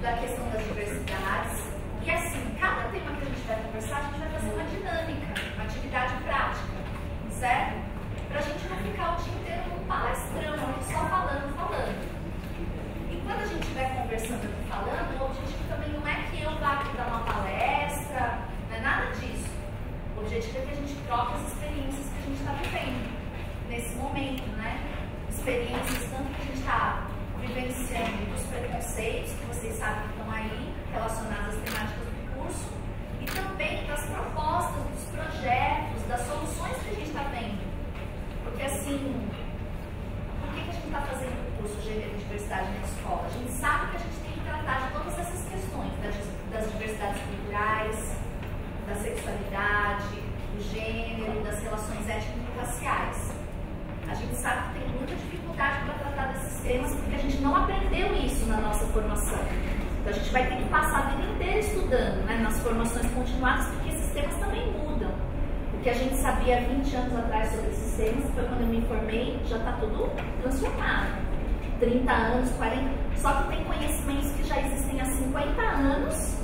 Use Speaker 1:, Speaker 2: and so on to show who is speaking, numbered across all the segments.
Speaker 1: da questão das diversidades. E assim, cada tema que a gente vai conversar, a gente vai fazer uma dinâmica, uma atividade prática, certo? Para a gente não ficar o dia inteiro num palestrão, só falando. E quando a gente estiver conversando aqui falando, o objetivo também não é que eu vá aqui dar uma palestra, não é nada disso. O objetivo é que a gente troque as experiências que a gente está vivendo nesse momento, né? Experiências tanto que a gente está vivenciando dos preconceitos, que vocês sabem que estão aí, relacionados às temáticas do curso, e também das propostas, dos projetos, das soluções que a gente está tendo. Porque assim, por que a gente está fazendo o curso Gênero e Diversidade na escola? A gente sabe que a gente tem que tratar de todas essas questões, das diversidades culturais, da sexualidade, do gênero, das relações étnico-raciais. A gente sabe que tem muita dificuldade para tratar desses temas porque a gente não aprendeu isso na nossa formação. Então a gente vai ter que passar a vida inteira estudando, né, nas formações continuadas, porque esses temas também mudam. O que a gente sabia 20 anos atrás sobre esses temas, foi quando eu me formei, já está tudo transformado. 30 anos, 40, só que tem conhecimentos que já existem há 50 anos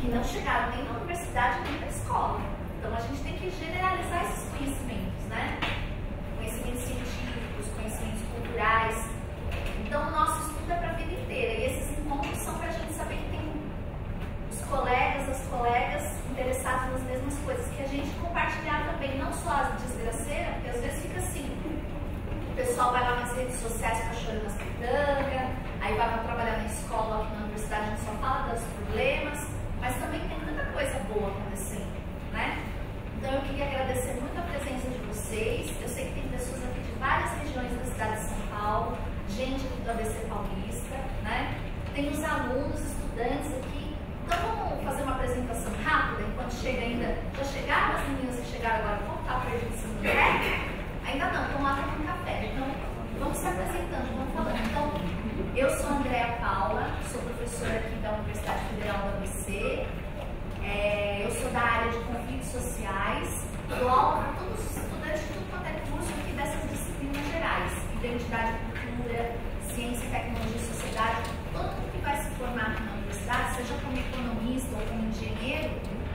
Speaker 1: que não chegaram nem na universidade nem na escola. Então a gente tem que generalizar esses conhecimentos, né? Conhecimentos científicos, conhecimentos culturais. Então o nosso estudo é para a vida inteira. E esses encontros são para a gente saber que tem os colegas, as colegas interessados nas mesmas coisas, que a gente compartilhar também, não só as desgraceiras, porque às vezes fica assim, o pessoal vai lá nas redes sociais, fica chorando nas pitangas, aí vai lá trabalhar na escola, aqui na universidade a gente só fala dos problemas, mas também tem muita coisa boa acontecendo, né? Então eu queria agradecer muito a presença de vocês. Eu sei que tem pessoas aqui de várias regiões da cidade de São Paulo, gente aqui do ABC Paulista, né? Tem os alunos, estudantes aqui. Então vamos fazer uma apresentação rápida, enquanto chega ainda. Já chegaram as meninas que chegaram agora? Vão estar perdidas no café? Ainda não, estão lá tomando café. Então vamos se apresentando, vamos falando. Então, eu sou a Andréa Paula, sou professora aqui da Universidade Federal do ABC. Eu sou da área de conflitos sociais, dou aula para todos os estudantes de tudo quanto é curso aqui dessas disciplinas gerais: identidade e cultura, ciência e tecnologia e sociedade. Todo mundo que vai se formar aqui na universidade, seja como economista ou como engenheiro,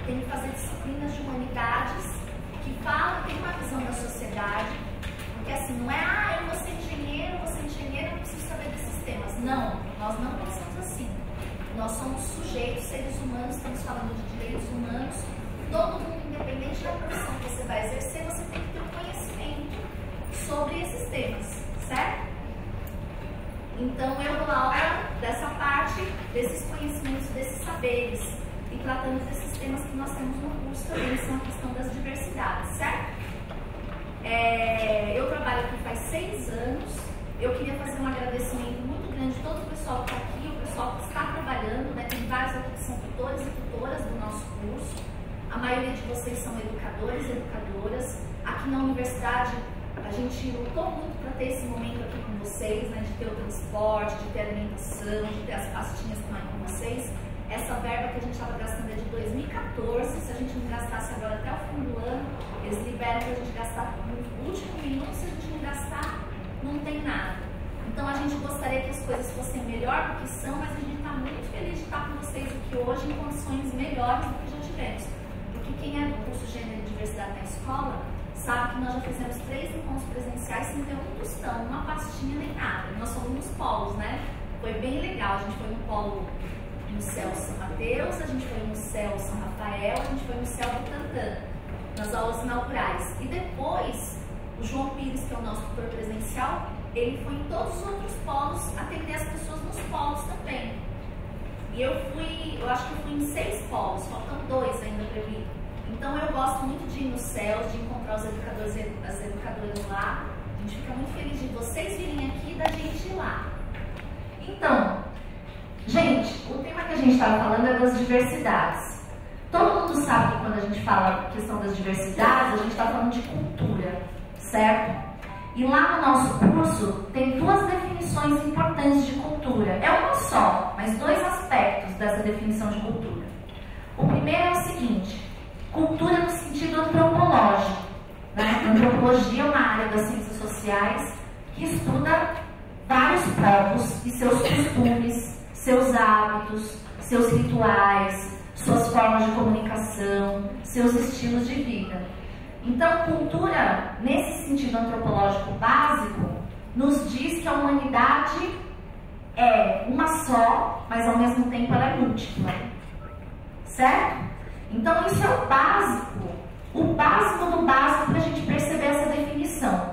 Speaker 1: tem que fazer disciplinas de humanidades que falam, tem uma visão da sociedade, porque assim, não é, eu vou ser engenheiro, não preciso saber desses temas. Não, nós não pensamos assim. Nós somos sujeitos, seres humanos, estamos falando de direitos humanos. Todo mundo, independente da profissão que você vai exercer, você tem que ter um conhecimento sobre esses temas, certo? Então eu dou aula dessa parte, desses conhecimentos, desses saberes, e tratando desses temas que nós temos no curso também, que são a questão das diversidades, certo? Eu trabalho aqui faz 6 anos. Eu queria fazer um agradecimento muito grande a todo o pessoal que está aqui, o pessoal que está trabalhando, né? Tem vários aqui que são tutores e tutoras do nosso curso. A maioria de vocês são educadores e educadoras. Aqui na universidade, a gente lutou muito para ter esse momento aqui com vocês, né? De ter o transporte, de ter alimentação, de ter as pastinhas que estão aí com vocês. Essa verba que a gente estava gastando é de 2014. Se a gente não gastasse agora até o fim do ano, eles liberam para a gente gastar no último minuto. Se a gente não gastar, não tem nada. Então a gente gostaria que as coisas fossem melhor do que são, mas a gente está muito feliz de estar com vocês aqui hoje em condições melhores do que já tivemos. Porque quem é do curso Gênero e Diversidade na escola sabe que nós já fizemos 3 encontros presenciais sem ter um tostão, uma pastinha nem nada. Nós somos nos polos, né? Foi bem legal. A gente foi no polo no Céu São Mateus, a gente foi no Céu São Rafael, a gente foi no Céu Butantã, nas aulas inaugurais. E depois, o João Pires, que é o nosso tutor presencial, ele foi em todos os outros polos atender as pessoas nos polos também. E eu acho que eu fui em 6 polos, faltam 2 ainda para vir. Então eu gosto muito de ir nos céus, de encontrar os educadores e as educadoras lá. A gente fica muito feliz de vocês virem aqui e da gente ir lá. Então, gente, o tema que a gente estava falando é das diversidades. Todo mundo sabe que quando a gente fala a questão das diversidades, a gente está falando de cultura, certo? E lá no nosso curso tem 2 definições importantes de cultura. É uma só, mas 2 aspectos dessa definição de cultura. O primeiro é o seguinte: cultura no sentido antropológico, né? Antropologia é uma área das ciências sociais que estuda vários povos e seus costumes, seus hábitos, seus rituais, suas formas de comunicação, seus estilos de vida. Então, cultura, nesse sentido antropológico básico, nos diz que a humanidade é uma só, mas ao mesmo tempo ela é múltipla. Certo? Então, isso é o básico do básico para a gente perceber essa definição.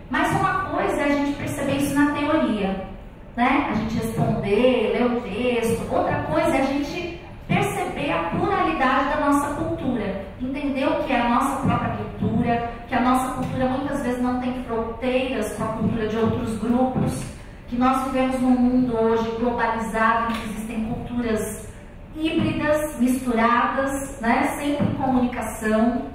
Speaker 1: Mas uma coisa é a gente perceber isso na teoria, né? A gente responder, ler o texto. Outra coisa é a gente perceber a pluralidade da nossa cultura, entender o que é a nossa própria cultura, que a nossa cultura muitas vezes não tem fronteiras com a cultura de outros grupos, que nós vivemos num mundo hoje globalizado, em que existem culturas híbridas, misturadas, né? Sempre em comunicação.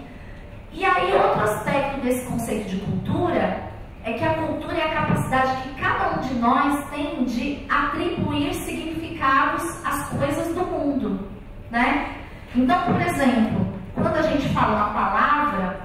Speaker 1: E aí outro aspecto desse conceito de cultura é que a cultura é a capacidade que cada um de nós tem de atribuir significados às coisas do mundo, né? Então, por exemplo, quando a gente fala uma palavra,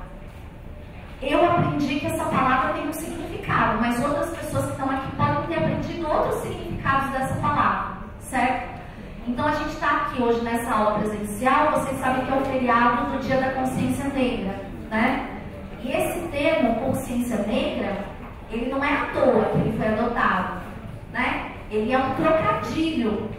Speaker 1: eu aprendi que essa palavra tem um significado, mas outras pessoas que estão aqui podem ter aprendido outros significados dessa palavra, certo? Então, a gente está aqui hoje nessa aula presencial, vocês sabem que é o feriado do Dia da Consciência Negra, né? E esse termo, consciência negra, ele não é à toa que ele foi adotado, né? Ele é um trocadilho.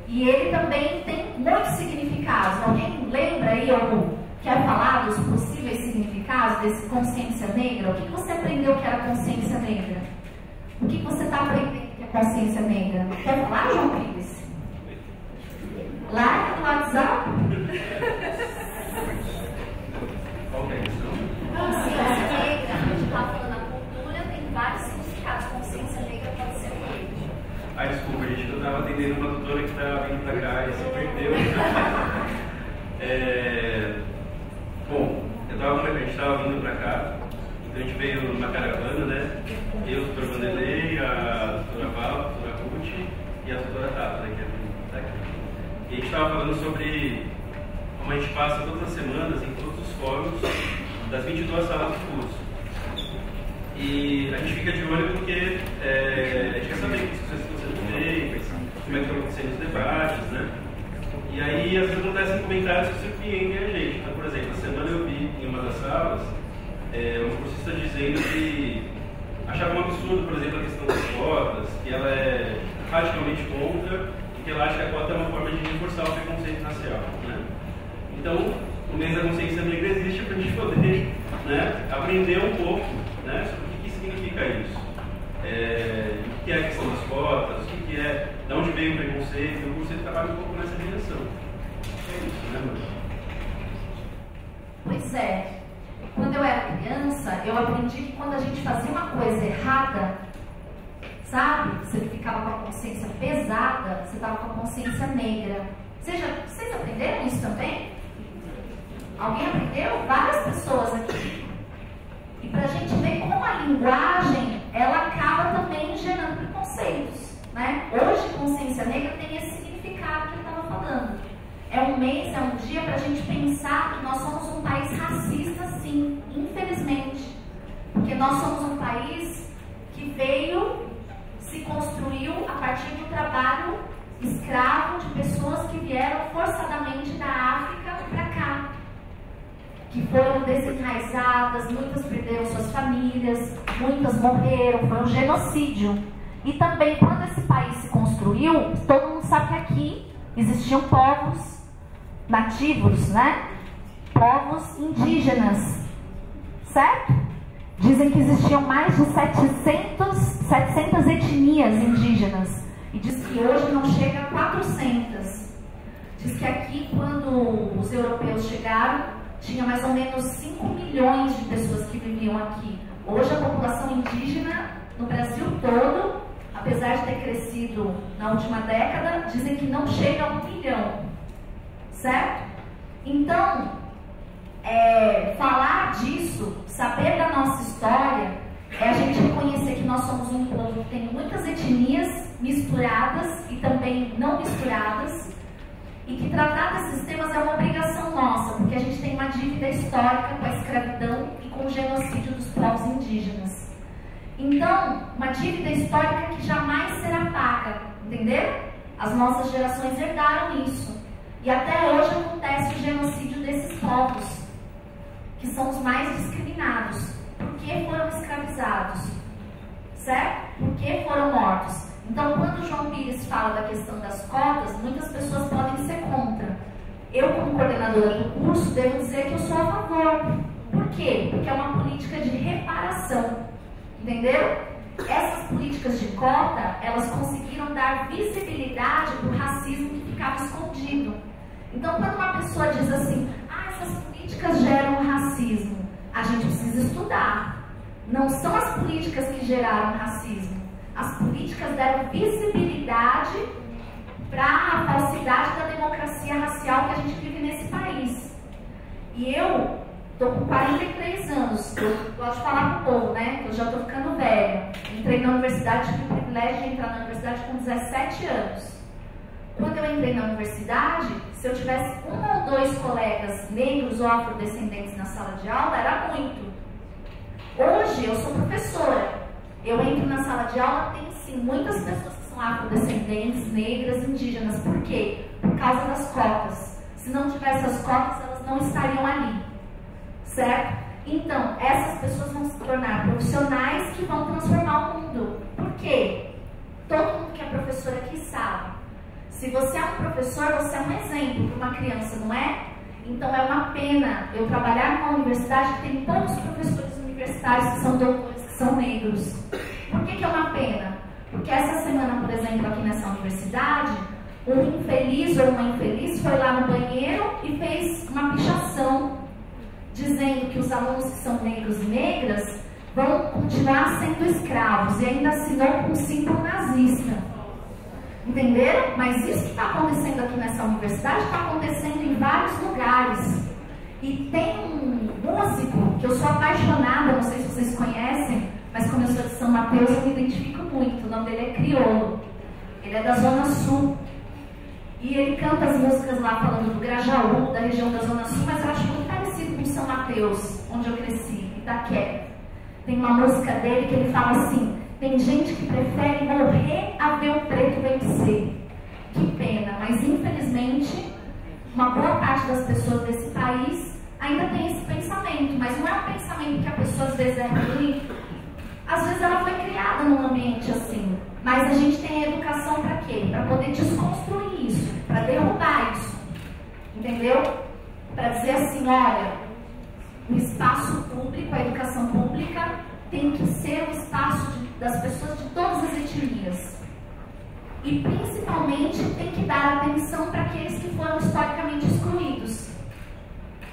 Speaker 1: E ele também tem muitos significados. Alguém lembra aí ou quer falar dos possíveis significados desse consciência negra? O que você aprendeu que era consciência negra? O que você está aprendendo que é consciência negra? Quer falar, João Pires? Larga no WhatsApp. Consciência negra, a gente está falando da cultura, tem vários significados. Consciência negra pode ser um deles.
Speaker 2: Ah, desculpa, gente, eu estava atendendo uma doutora que estava vindo para cá e se perdeu. Bom, a gente estava vindo para cá, então a gente veio numa caravana, né? Eu, o doutor Vanderlei, a doutora Val, a doutora Ruth e a doutora Tata, né, que está aqui. E a gente estava falando sobre como a gente passa todas as semanas em todos os fóruns das 22 salas de curso. E a gente fica de olho porque a gente quer saber o que vocês estão sendo feitas, como é que estão acontecendo os debates, né? E aí, às vezes, acontecem comentários que surpreendem a gente. Então, por exemplo, a semana eu vi em uma das salas uma cursista dizendo que achava um absurdo, por exemplo, a questão das cotas, que ela é radicalmente contra e que ela acha que a cota é uma forma de reforçar o preconceito racial, né? Então, o mês da consciência negra existe para a gente poder, né, aprender um pouco, né, sobre o que significa isso. O que é a questão das cotas, o que é, de onde veio o preconceito, o curso trabalha um pouco nessa direção. É isso, né, mano?
Speaker 1: Pois é. Quando eu era criança, eu aprendi que quando a gente fazia uma coisa errada, sabe? Você ficava com a consciência pesada, você estava com a consciência negra. Vocês aprenderam isso também? Alguém aprendeu? Várias pessoas aqui. E para a gente ver como a linguagem, ela acaba também gerando preconceitos, né? Hoje, consciência negra tem esse significado que ele estava falando. É um mês, é um dia para a gente pensar que nós somos um país racista, sim, infelizmente. Porque nós somos um país que veio, se construiu a partir do trabalho escravo de pessoas que vieram forçadamente da África para cá, que foram desenraizadas, muitas perderam suas famílias, muitas morreram, foi um genocídio. E também, quando esse país se construiu, todo mundo sabe que aqui existiam povos nativos, né? Povos indígenas, certo? Dizem que existiam mais de 700 etnias indígenas. E diz que hoje não chega a 400. Diz que aqui, quando os europeus chegaram, tinha mais ou menos 5 milhões de pessoas que viviam aqui. Hoje a população indígena no Brasil todo, apesar de ter crescido na última década, dizem que não chega a 1 milhão. Certo? Então, falar disso, saber da nossa história, é a gente reconhecer que nós somos um povo que tem muitas etnias misturadas e também não misturadas, e que tratar desses temas é uma obrigação nossa, porque a gente tem uma dívida histórica com a escravidão e com o genocídio dos povos indígenas. Então, uma dívida histórica que jamais será paga, entendeu? As nossas gerações herdaram isso. E até hoje acontece o genocídio desses povos, que são os mais discriminados. Por que foram escravizados? Certo? Por que foram mortos? Então, quando o João Pires fala da questão das cotas, muitas pessoas podem ser contra. Eu, como coordenadora do curso, devo dizer que eu sou a favor. Por quê? Porque é uma política de reparação. Entendeu? Essas políticas de cota, elas conseguiram dar visibilidade para o racismo que ficava escondido. Então, quando uma pessoa diz assim, essas políticas geram racismo, a gente precisa estudar. Não são as políticas que geraram racismo. As políticas deram visibilidade para a falsidade da democracia racial que a gente vive nesse país. E eu estou com 43 anos, eu gosto de falar com o povo, né? Eu já estou ficando velha. Entrei na universidade, tive o privilégio de entrar na universidade com 17 anos. Quando eu entrei na universidade, se eu tivesse 1 ou 2 colegas negros ou afrodescendentes na sala de aula, era muito. Hoje eu sou professora. Eu entro na sala de aula, tem sim muitas pessoas que são afrodescendentes, negras, indígenas. Por quê? Por causa das cotas. Se não tivesse as cotas, elas não estariam ali. Certo? Então, essas pessoas vão se tornar profissionais que vão transformar o mundo. Por quê? Todo mundo que é professor aqui sabe. Se você é um professor, você é um exemplo para uma criança, não é? Então, é uma pena eu trabalhar numa universidade que tem poucos professores universitários que são doutores, que são negros. Por que é uma pena? Porque essa semana, por exemplo, aqui nessa universidade, um infeliz ou uma infeliz foi lá no banheiro e fez uma pichação dizendo que os alunos que são negros e negras vão continuar sendo escravos e ainda assinou com um símbolo nazista. Entenderam? Mas isso que está acontecendo aqui nessa universidade está acontecendo em vários lugares. E tem um músico que eu sou apaixonada, não sei se vocês conhecem, mas como eu sou de São Mateus, eu me identifico muito. O nome dele é Criolo. Ele é da Zona Sul. E ele canta as músicas lá falando do Grajaú, da região da Zona Sul, mas eu acho muito parecido com São Mateus, onde eu cresci, Itaquera. Tem uma música dele que ele fala assim: tem gente que prefere morrer a ver o preto vencer. Que pena, mas infelizmente uma boa parte das pessoas desse país ainda tem esse pensamento, mas não é um pensamento que a pessoa às vezes é ruim. Às vezes ela foi criada num ambiente assim, mas a gente tem a educação para quê? Para poder desconstruir isso, para derrubar isso, entendeu? Para dizer assim, olha, o espaço público, a educação pública tem que ser o espaço das pessoas de todas as etnias. E principalmente tem que dar atenção para aqueles que foram historicamente excluídos.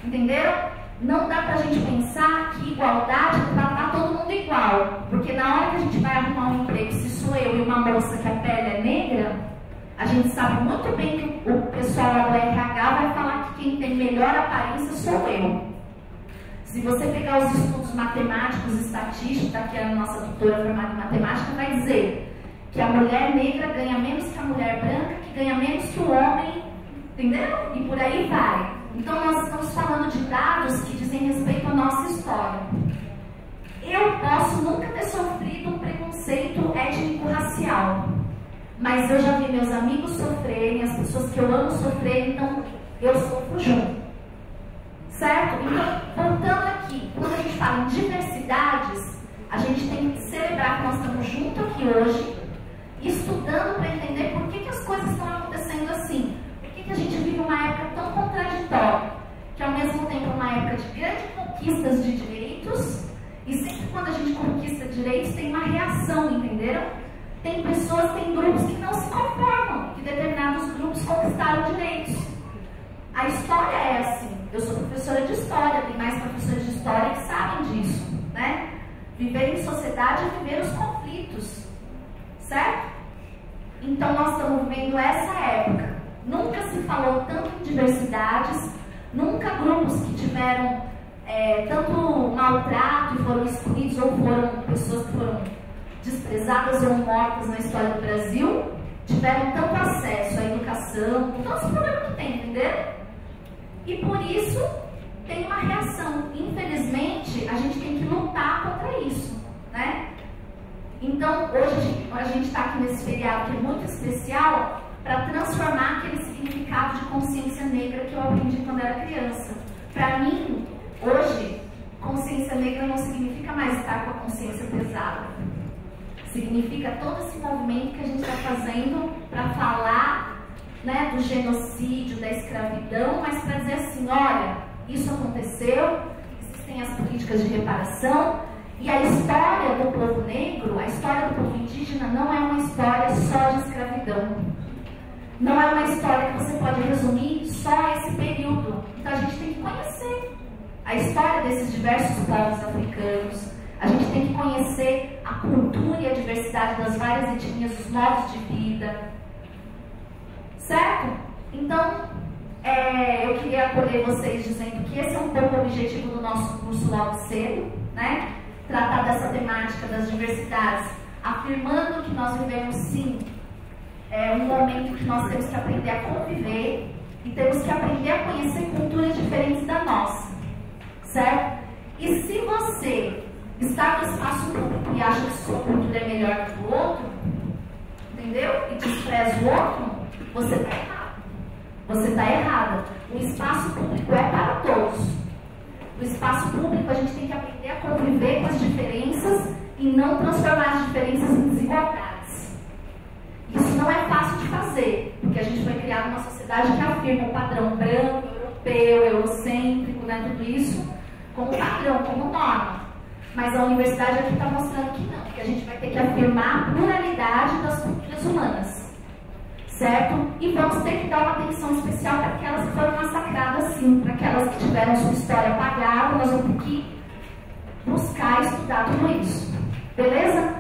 Speaker 1: Entenderam? Não dá pra gente pensar que igualdade é tratar todo mundo igual. Porque na hora que a gente vai arrumar um emprego, se sou eu e uma moça que a pele é negra, a gente sabe muito bem que o pessoal lá do RH vai falar que quem tem melhor aparência sou eu. Se você pegar os estudos matemáticos e estatísticos, que é a nossa doutora formada em matemática, vai dizer que a mulher negra ganha menos que a mulher branca, que ganha menos que o homem, entendeu? E por aí vai. Então nós estamos falando de dados que dizem respeito à nossa história. Eu posso nunca ter sofrido um preconceito étnico-racial, mas eu já vi meus amigos sofrerem, as pessoas que eu amo sofrerem, então eu sofro junto. Certo? Então, voltando aqui, quando a gente fala em diversidades, a gente tem que celebrar que nós estamos juntos aqui hoje, estudando para entender por que as coisas estão acontecendo assim. Por que a gente vive uma época tão contraditória, que ao mesmo tempo é uma época de grandes conquistas de direitos, e sempre quando a gente conquista direitos tem uma reação, entenderam? Tem pessoas, tem grupos que não se conformam, que determinados grupos conquistaram direitos. A história é assim. Eu sou professora de história, tem mais professores de história que sabem disso, né? Viver em sociedade é viver os conflitos, certo? Então nós estamos vivendo essa época. Nunca se falou tanto em diversidades, nunca grupos que tiveram tanto maltrato e foram excluídos ou foram pessoas que foram desprezadas ou mortas na história do Brasil tiveram tanto acesso à educação, com todos os problemas que tem, entendeu? E por isso tem uma reação. Infelizmente, a gente tem que lutar contra isso, né? Então, hoje a gente está aqui nesse feriado que é muito especial para transformar aquele significado de consciência negra que eu aprendi quando era criança. Para mim, hoje, consciência negra não significa mais estar com a consciência pesada. Significa todo esse movimento que a gente está fazendo para falar, né, do genocídio, da escravidão, mas para dizer assim, olha, isso aconteceu, existem as políticas de reparação, e a história do povo negro, a história do povo indígena não é uma história só de escravidão. Não é uma história que você pode resumir só a esse período. Então a gente tem que conhecer a história desses diversos povos africanos. A gente tem que conhecer a cultura e a diversidade das várias etnias, os modos de vida. Certo? Então, eu queria acolher vocês dizendo que esse é um pouco o objetivo do nosso curso logo cedo, né? Tratar dessa temática das diversidades, afirmando que nós vivemos sim um momento que nós temos que aprender a conviver e temos que aprender a conhecer culturas diferentes da nossa, certo? E se você está no espaço público e acha que sua cultura é melhor que o outro, entendeu? E despreza o outro, você está errado. Você está errada. O espaço público é para todos. No espaço público a gente tem que aprender a conviver com as diferenças e não transformar as diferenças em desigualdades. Isso não é fácil de fazer, porque a gente foi criado numa sociedade que afirma o padrão branco, europeu, eurocêntrico, né, tudo isso como padrão, como norma. Mas a universidade aqui está mostrando que não, que a gente vai ter que afirmar a pluralidade das culturas humanas, certo? E vamos ter que dar uma atenção especial para aquelas que foram massacradas, sim, para aquelas que tiveram sua história apagada. Nós vamos ter que buscar estudar tudo isso, beleza?